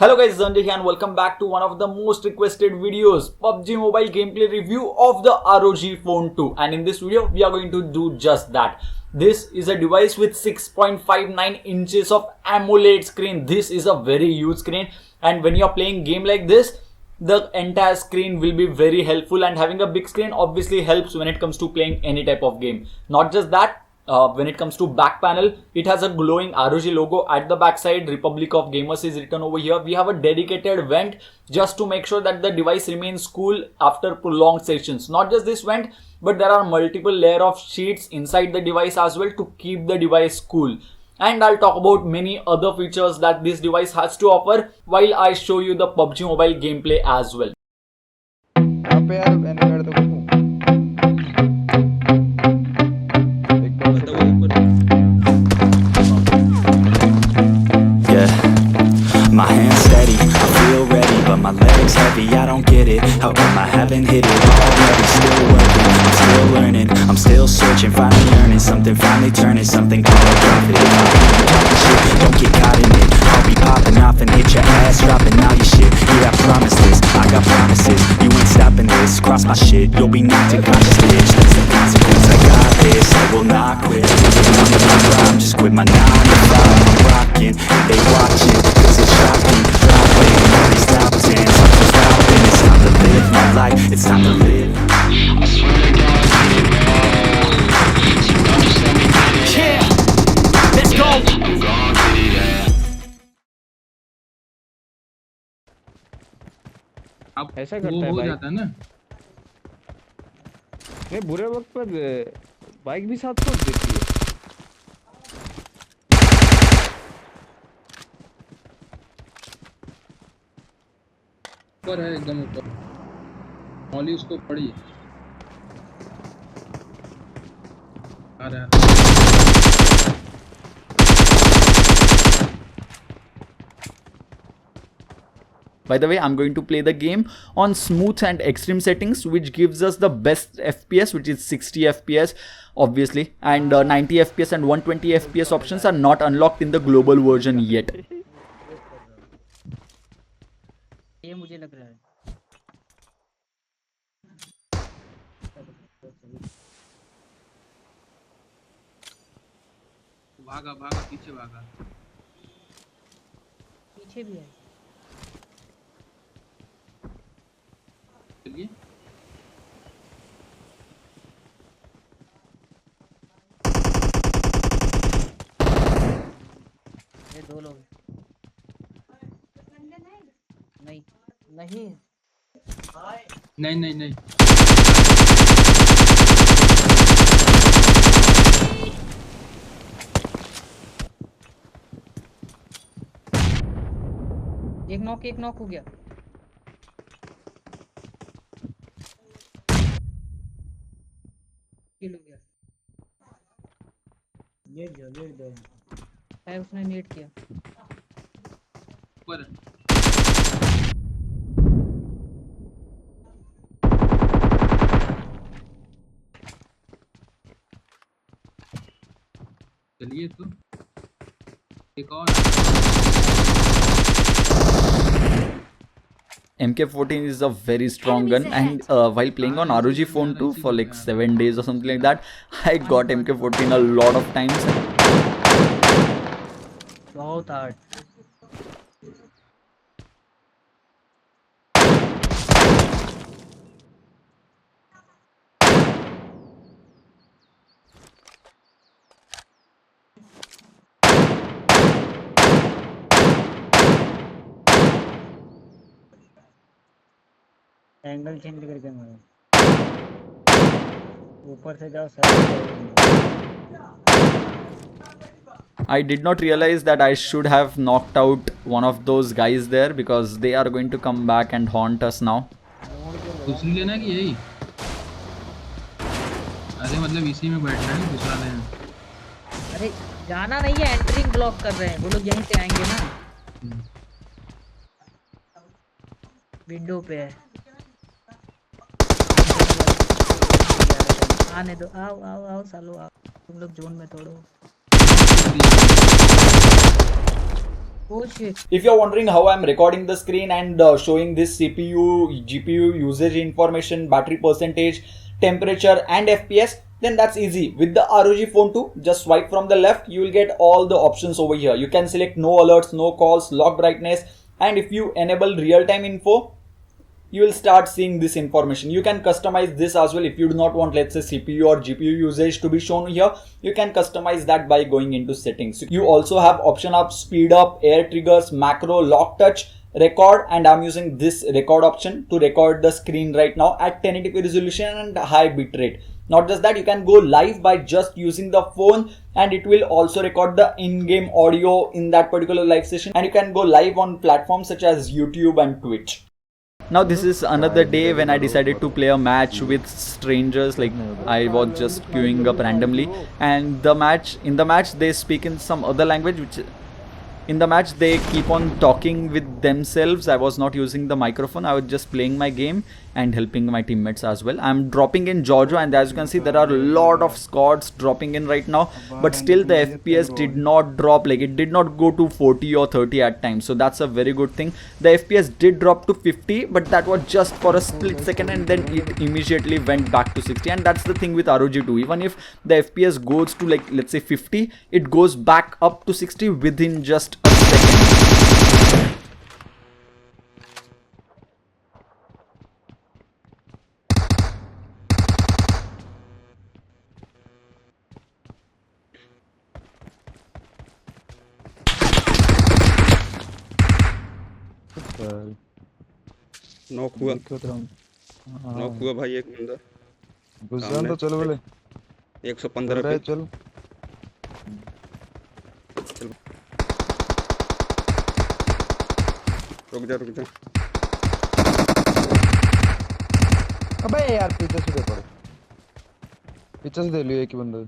Hello guys, Dhananjay here and welcome back to one of the most requested videos, PUBG Mobile gameplay review of the ROG Phone 2. And in this video, we are going to do just that. This is a device with 6.59 inches of AMOLED screen. This is a very huge screen, and when you are playing game like this, the entire screen will be very helpful, and having a big screen obviously helps when it comes to playing any type of game. Not just that, when it comes to back panel, it has a glowing ROG logo at the back side. Republic of Gamers is written over here. We have a dedicated vent just to make sure that the device remains cool after prolonged sessions. Not just this vent, but there are multiple layer of sheets inside the device as well to keep the device cool. And I'll talk about many other features that this device has to offer while I show you the PUBG Mobile gameplay as well. My hands steady, I feel ready, but my legs heavy, I don't get it. How come I haven't hit it already? Still working, I'm still learning, I'm still searching, finally earning something, finally turning something called a profit. If I keep talking shit, don't get caught in it. I'll be popping off and hit your ass, dropping all your shit. Yeah, I promise this, I got promises, you ain't stopping this. Cross my shit, you'll be knocked unconscious, bitch. That's the consequence, I got this, I will not quit. I'm on my grind, just quit my 9 to 5. I'm rocking, and they watching, cause it's shocking. Dropping, all these top 10s, I'm just stopping. It's time to live my life, it's time to live. I swear to God, so don't just let me get it. Yeah, let's go. I'm gonna get it, yeah. अब ऐसा करता है भाई, जाता है ना। नहीं, बुरे वक्त पर बाइक भी साथ छोड़ देती है। ऊपर है, एकदम ऊपर मौली उसको पड़ी आ रहा है। By the way, I'm going to play the game on smooth and extreme settings, which gives us the best FPS, which is 60 FPS obviously, and 90 FPS and 120 FPS options are not unlocked in the global version yet. ये मुझे लग रहा है भागा भागा पीछे भागा, पीछे भी है। चलिए ये दो लोग नहीं नहीं नहीं नहीं नहीं एक नॉक हो गया। किल हो गया। ये जल्दी दे है, उसने नेट किया ऊपर। चलिए तो एक और MK14 is a very strong gun, and while playing on ROG Phone 2 for like 7 days or something like that, I got MK14 a lot of times. बहुत हार्ड। एंगल चेंज करके मारो, ऊपर से जाओ side. I did not realize that I should have knocked out one of those guys there, because they are going to come back and haunt us now. दूसरी लेना कि यही? अरे मतलब इसी में बैठना है, दूसरा लेना। अरे जाना नहीं है, एंट्रिंग ब्लॉक कर रहे हैं वो लोग, यहीं से आएंगे ना। विंडो पे है, आने दो। आओ आओ आओ सालो आओ, तुम लोग जोन में तोड़ो। Oh shit. If you're wondering how I'm recording the screen and showing this CPU, GPU usage information, battery percentage, temperature and FPS, then that's easy. With the ROG Phone 2, just swipe from the left, you will get all the options over here. You can select no alerts, no calls, lock brightness, and if you enable real-time info, you will start seeing this information. You can customize this as well. If you do not want, let's say, CPU or GPU usage to be shown here, you can customize that by going into settings. You also have option of speed up, air triggers, macro, lock touch, record, and I'm using this record option to record the screen right now at 1080p resolution and high bitrate. Not just that, you can go live by just using the phone, and it will also record the in-game audio in that particular live session, and you can go live on platforms such as YouTube and Twitch. Now this is another day when I decided to play a match with strangers. Like, I was just queuing up randomly, and in the match they speak in some other language, which in the match they keep on talking with themselves. I was not using the microphone. I was just playing my game and helping my teammates as well. I'm dropping in Georgia, and as you can see, there are a lot of squads dropping in right now, but still the FPS did not drop. Like, it did not go to 40 or 30 at times, so that's a very good thing. The FPS did drop to 50, but that was just for a split second, and then it immediately went back to 60. And that's the thing with ROG 2. Even if the FPS goes to, like, let's say 50, it goes back up to 60 within just a second. Knock हुआ भाई एक बंदा घुस जान तो चलो बोले 115 पे चल रुक जा अबे यार पीछे से देखो पीछे से दे लियो एक ही बंदा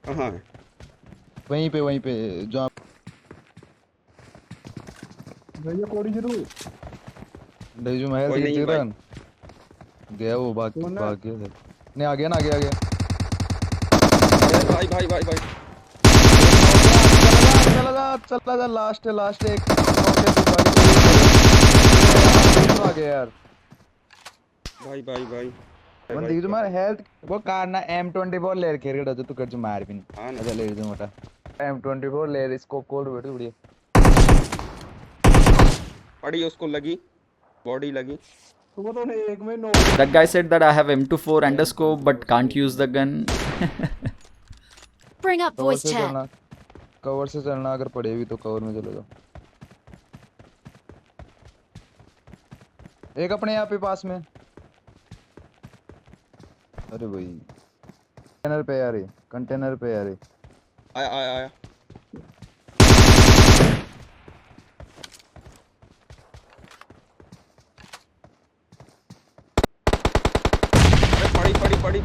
कहां है वहीं पे जहां भैया कोड़ी जरूर डेजू महल कोई के नहीं चिरन गया वो भाग गया नहीं आ गया भाई चला जा लास्ट एक आ गया यार भाई मन देखो तुम्हारा हेल्थ वो कारना M24 ले खेल रहा तू कर जो मार भी नहीं हां अच्छा ले जो मोटा M24 ले स्कोप कोड बैठो बढ़िया पड़ी उसको लगी बॉडी लगी That guy said that I have M24 underscore but can't use the gun. Bring up voice chat. Cover से चलना अगर पड़े भी तो कवर में चले जाओ एक अपने यहाँ पे पास में अरे भाई कंटेनर पे यार आया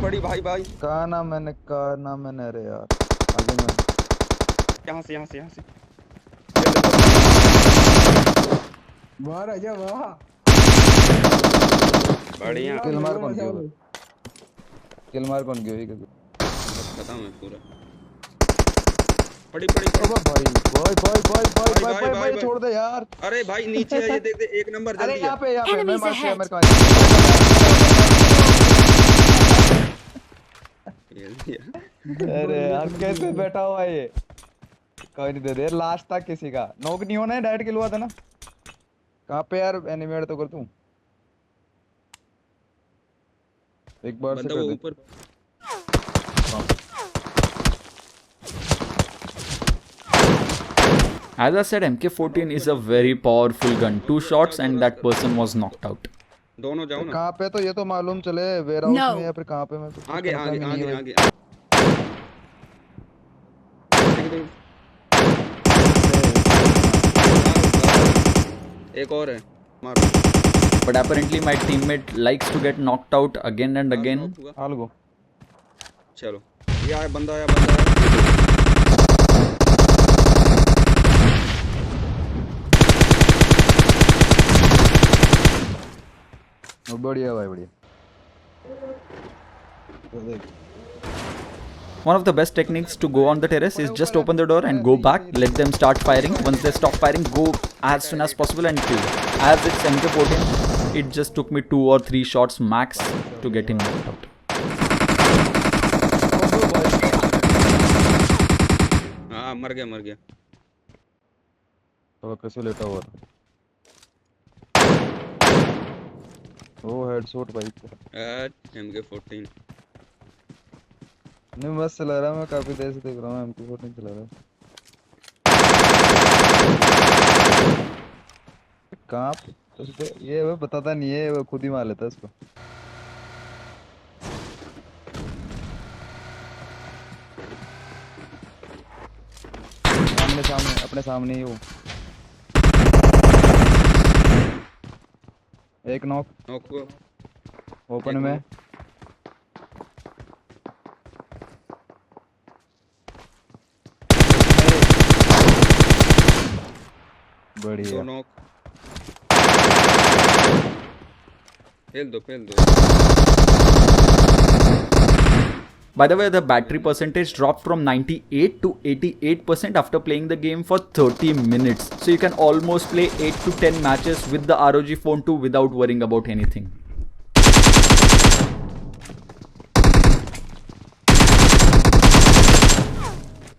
पड़ी भाई कहा ना मैंने अरे यार आगे मैं यहाँ से बाहर आजा वाह बढ़िया किल मार कौन गया खत्म है पूरा पड़ी भाई छोड़ दे यार अरे भाई नीचे है ये देख एक नंबर जल्दी अरे यहाँ पे मैं Enemies मार ahead. मेरे अरे यार कैसे बैठा हुआ है ये कोई नहीं दे लास्ट तक किसी का नॉक नहीं होना है डायरेक्ट किल हुआ था ना कहाँ पे यार एनिमेट तो कर तू एक बार से कर दे ऊपर As I said, MK14 is a very powerful gun. 2 shots and that person was knocked out. दोनों जाओ ना कहाँ पे तो ये तो मालूम चले वेयर हाउस में या फिर कहाँ पे मैं तो आगे एक और है मारो But apparently my teammate likes to get knocked out again and again. हाल गो चलो ये आया बंदा आया बढ़िया भाई बढ़िया One of the best techniques to go on the terrace is just open the door and go back, let them start firing. Once they stop firing, go as soon as possible and kill. As it's MK14, it just took me 2 or 3 shots max to get him knocked out. हाँ मर गया तो कैसे लेटा हुआ वो headshot भाई MK14 नहीं बस चला रहा मैं काफी देर से देख रहा हूँ MK14 चला रहा कहाँ पे ये वो बताता नहीं है वो खुद ही मार लेता है इसको सामने अपने सामने ही हो एक नॉक ओपन में बढ़िया फेल दो By the way, the battery percentage dropped from 98 to 88% after playing the game for 30 minutes. So you can almost play 8 to 10 matches with the ROG Phone 2 without worrying about anything.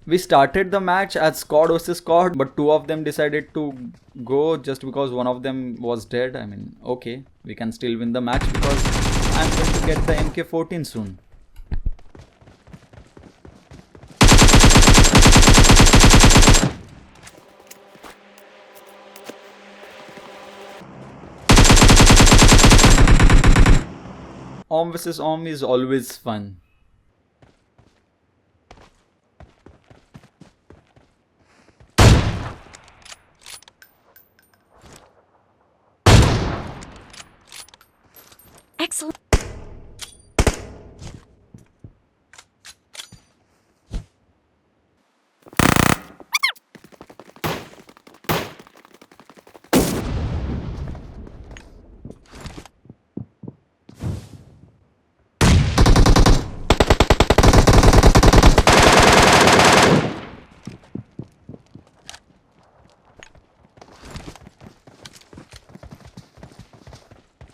We started the match as squad versus squad, but 2 of them decided to go just because one of them was dead. I mean, okay, we can still win the match because I'm going to get the MK14 soon. Om vs Om is always fun. Excellent.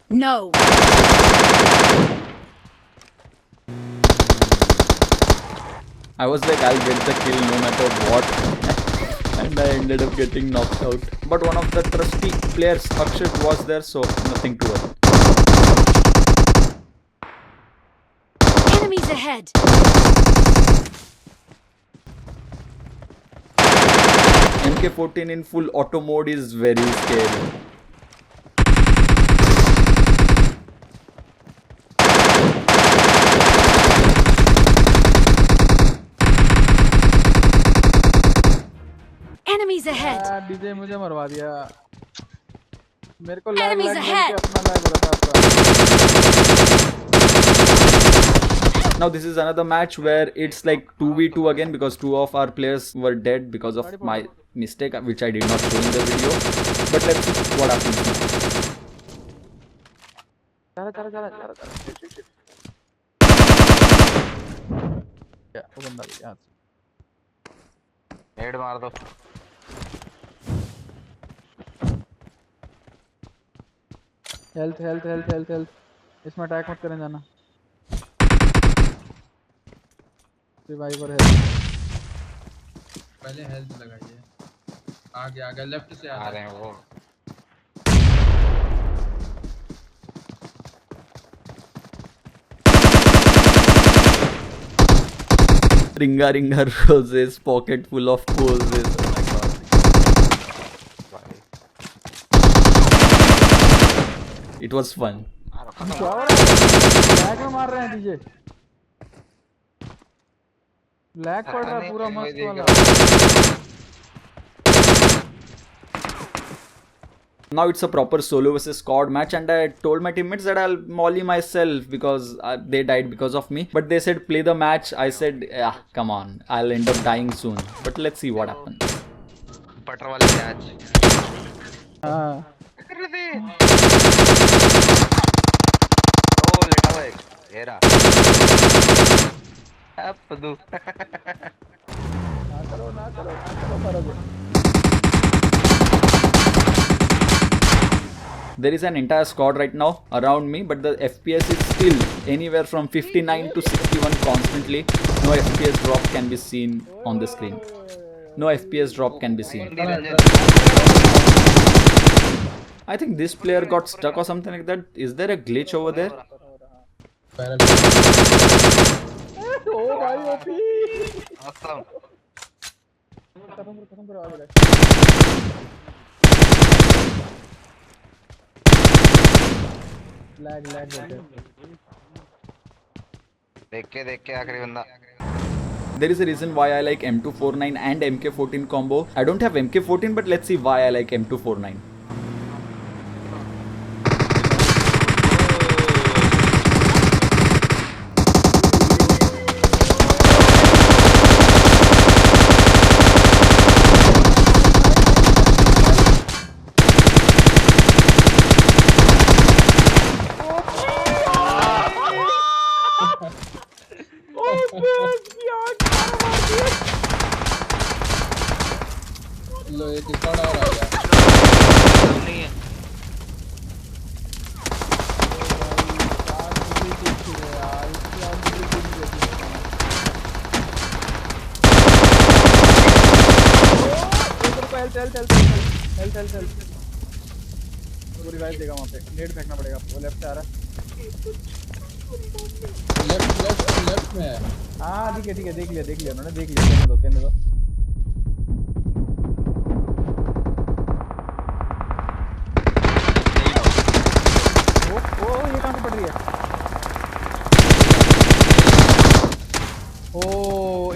No. I was like, I'll get the kill no matter what. And I ended up getting knocked out. But one of the trusty players, Akshat, was there, so nothing to worry. Enemies ahead. MK14 in full auto mode is very scary. Enemies ahead. DJ मुझे मरवा दिया मेरे को lag Enemies lag ahead. अपना lag हो रहा था Now this is another match where it's like 2v2 again because 2 of our players were dead because of my mistake, which I did not show in the video. But let's see what happens now. चला क्या वो बंदा भी यहाँ से head मार दो health इसमें अटैक मत करने जाना रिवाइवर है पहले हेल्थ लगाइए आगे लेफ्ट से आ रहे हैं वो Ringa ringa roses, pocket full of poses. Oh my god. It was fun. Lag में मार रहे हैं डीजे लैग पड़ रहा है पूरा मस्त वाला Now it's a proper solo versus squad match, and I told my teammates that I'll molly myself because they died because of me. But they said play the match. I said, yeah, come on, I'll end up dying soon. But let's see what happens. Butter वाले catch हाँ कर रहे थे ओ लेटा हुआ है ये रहा पदू ना करो करोगे। There is an entire squad right now around me, but the FPS is still anywhere from 59 to 61 constantly. No FPS drop can be seen on the screen. No FPS drop can be seen. I think this player got stuck or something like that. Is there a glitch over there? ओ भाई OP awesome खत्म करो आगे lag होते देख के आखिरी बंदा There is a reason why I like M249 and MK14 combo. I don't have MK14, but let's see why I like M249. लो ये डिस्कॉर्ड और आ गया नहीं है चल वो रिवाइव देगा वहां पे नेट फेंकना पड़ेगा वो लेफ्ट से आ रहा है लेफ्ट में है हां ठीक है देख लिया उन्होंने देख लिया कहने दो ओ ये कहां से पड़ रही है ओ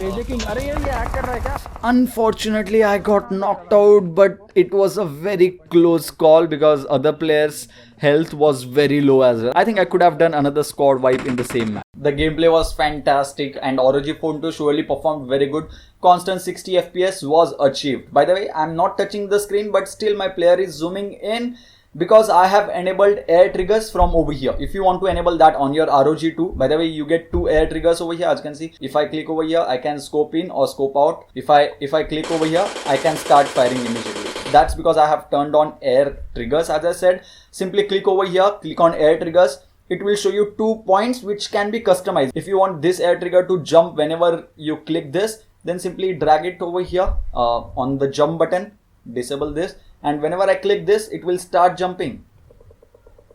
एजे किंग अरे ये हैक कर रहा है क्या Unfortunately, I got knocked out, but it was a very close call because other players' health was very low as well. I think I could have done another squad wipe in the same match. The gameplay was fantastic and ROG Phone 2 surely performed very good. Constant 60 FPS was achieved. By the way, I'm not touching the screen, but still my player is zooming in because I have enabled air triggers from over here. If you want to enable that on your ROG 2, by the way, you get 2 air triggers over here. As you can see, if I click over here, I can scope in or scope out. If I click over here, I can start firing immediately. That's because I have turned on air triggers. As I said, simply click over here, click on air triggers. It will show you 2 points which can be customized. If you want this air trigger to jump whenever you click this, then simply drag it over here on the jump button, disable this, and whenever I click this, it will start jumping.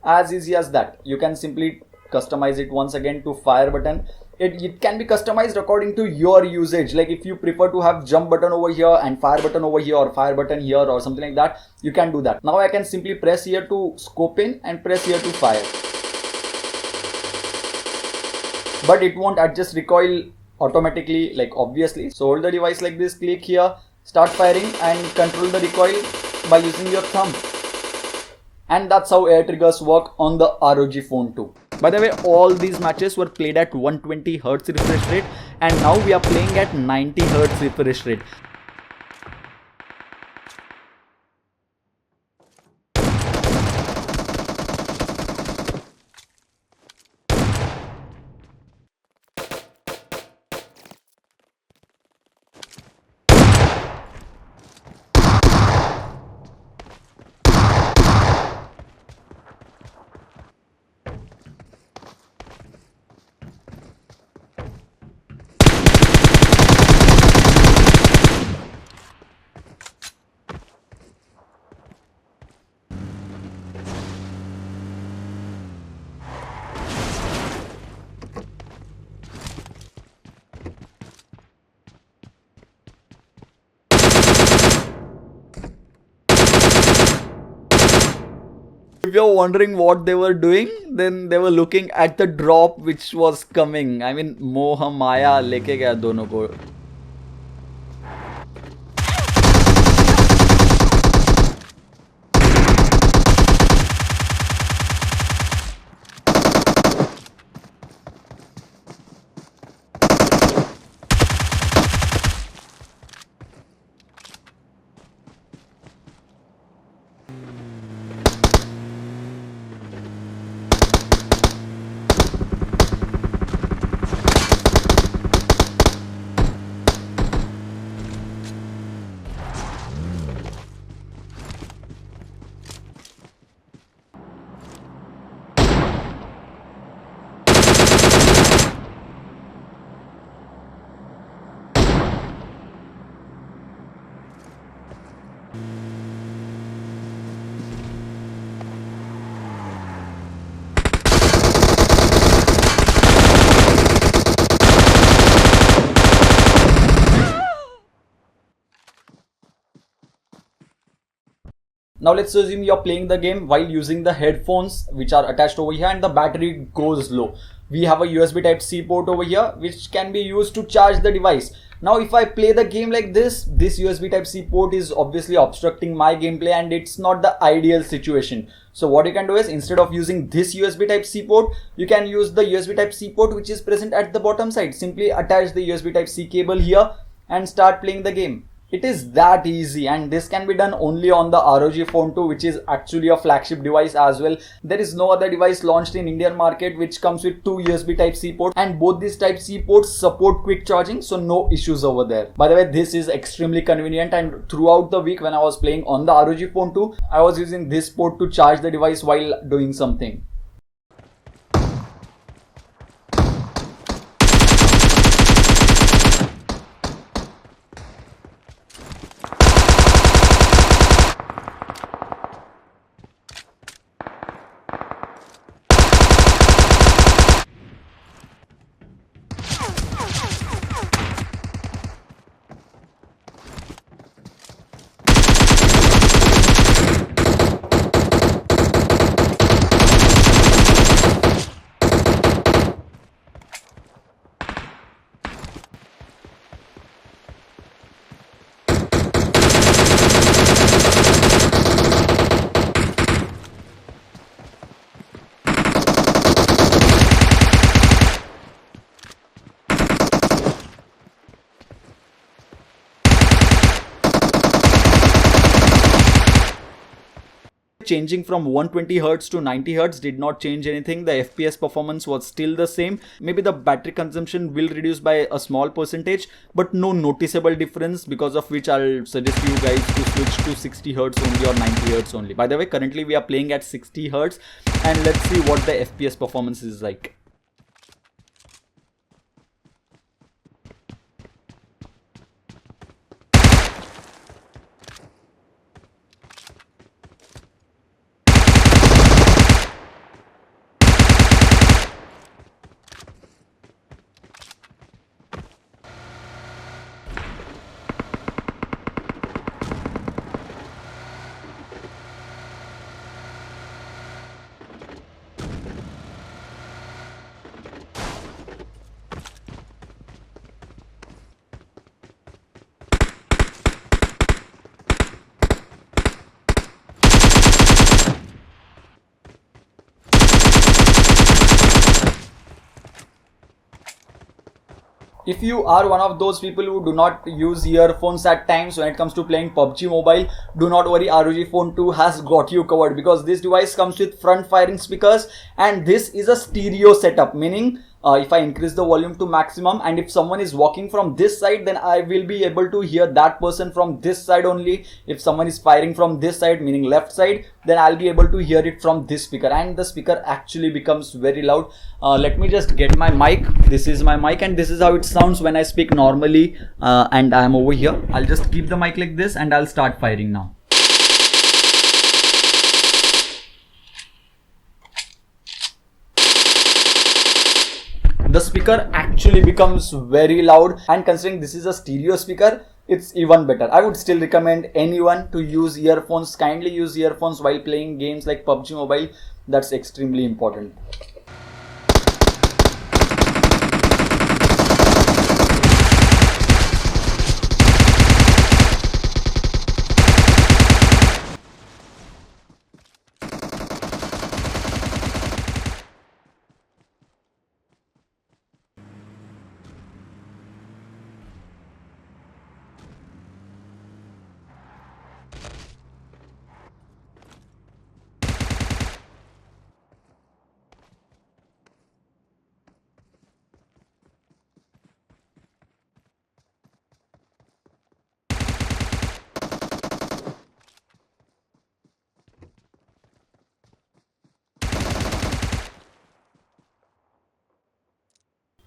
As easy as that. You can simply customize it once again to fire button. It can be customized according to your usage. Like if you prefer to have jump button over here and fire button over here or fire button here or something like that, you can do that. Now I can simply press here to scope in and press here to fire. But it won't adjust recoil automatically, like obviously. So hold the device like this, click here, start firing and control the recoil by using your thumb. And that's how air triggers work on the ROG Phone 2. By the way, all these matches were played at 120 Hz refresh rate, and now we are playing at 90 Hz refresh rate. If you're wondering what they were doing, then they were looking at the drop which was coming. I mean, Moha Maya leke gaya dono ko. Now let's assume you're playing the game while using the headphones which are attached over here and the battery goes low. We have a USB Type-C port over here which can be used to charge the device. Now if I play the game like this USB Type-C port is obviously obstructing my gameplay and it's not the ideal situation. So what you can do is, instead of using this USB Type-C port, you can use the USB Type-C port which is present at the bottom side. Simply attach the USB Type-C cable here and start playing the game. It is that easy, and this can be done only on the ROG Phone 2, which is actually a flagship device as well. There is no other device launched in Indian market which comes with two USB Type-C ports, and both these Type-C ports support quick charging, so no issues over there. By the way, this is extremely convenient, and throughout the week when I was playing on the ROG Phone 2, I was using this port to charge the device while doing something. Changing from 120Hz to 90Hz did not change anything. The FPS performance was still the same. Maybe the battery consumption will reduce by a small percentage, but no noticeable difference, because of which I'll suggest you guys to switch to 60Hz only or 90Hz only. By the way, currently we are playing at 60Hz, and let's see what the FPS performance is like. If you are one of those people who do not use earphones at times when it comes to playing PUBG Mobile, do not worry, ROG Phone 2 has got you covered, because this device comes with front firing speakers, and this is a stereo setup, meaning if I increase the volume to maximum and if someone is walking from this side, then I will be able to hear that person from this side only. If someone is firing from this side, meaning left side, then I'll be able to hear it from this speaker, and the speaker actually becomes very loud. Let me just get my mic. This is my mic, and this is how it sounds when I speak normally and I am over here. I'll just keep the mic like this and I'll start firing now. The speaker actually becomes very loud, and considering this is a stereo speaker, it's even better. I would still recommend anyone to use earphones. Kindly use earphones while playing games like PUBG Mobile. That's extremely important.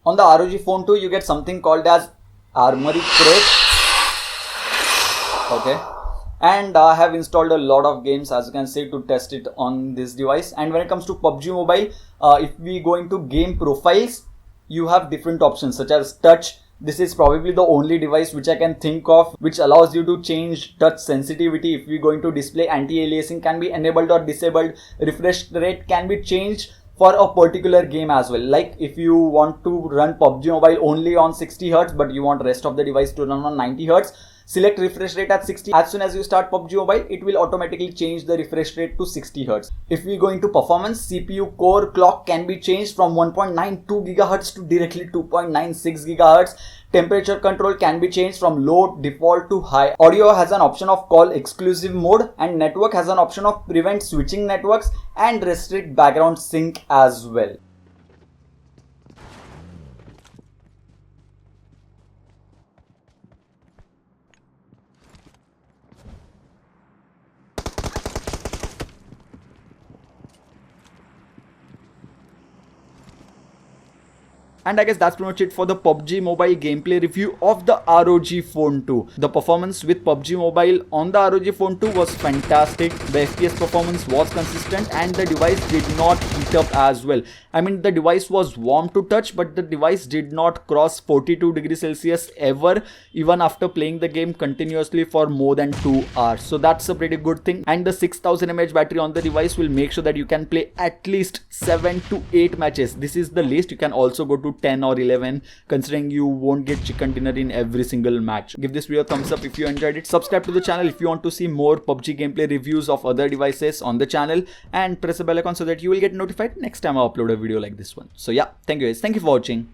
On the ROG Phone 2, you get something called as Armory Crate. Okay. And I have installed a lot of games, as you can see, to test it on this device. And when it comes to PUBG Mobile, if we go into game profiles, you have different options such as touch, This is probably the only device which I can think of which allows you to change touch sensitivity. If you're going to display, anti-aliasing can be enabled or disabled. Refresh rate can be changed for a particular game as well. Like if you want to run PUBG Mobile only on 60 Hz but you want rest of the device to run on 90 Hz, select refresh rate at 60. As soon as you start PUBG Mobile, it will automatically change the refresh rate to 60 Hz. If we go into performance, CPU core clock can be changed from 1.92 GHz to directly 2.96 GHz. Temperature control can be changed from low, default to high. Audio has an option of call exclusive mode, and network has an option of prevent switching networks and restrict background sync as well. And I guess that's pretty much it for the PUBG Mobile gameplay review of the ROG Phone 2. The performance with PUBG Mobile on the ROG Phone 2 was fantastic. The FPS performance was consistent and the device did not heat up as well. I mean, the device was warm to touch, but the device did not cross 42 degrees Celsius ever, even after playing the game continuously for more than 2 hours. So that's a pretty good thing. And the 6000 mAh battery on the device will make sure that you can play at least 7 to 8 matches. This is the least. You can also go to 10 or 11, considering you won't get chicken dinner in every single match. Give this video a thumbs up if you enjoyed it. Subscribe to the channel if you want to see more PUBG gameplay reviews of other devices on the channel, and press the bell icon so that you will get notified next time I upload a video like this one. So yeah, thank you guys. Thank you for watching.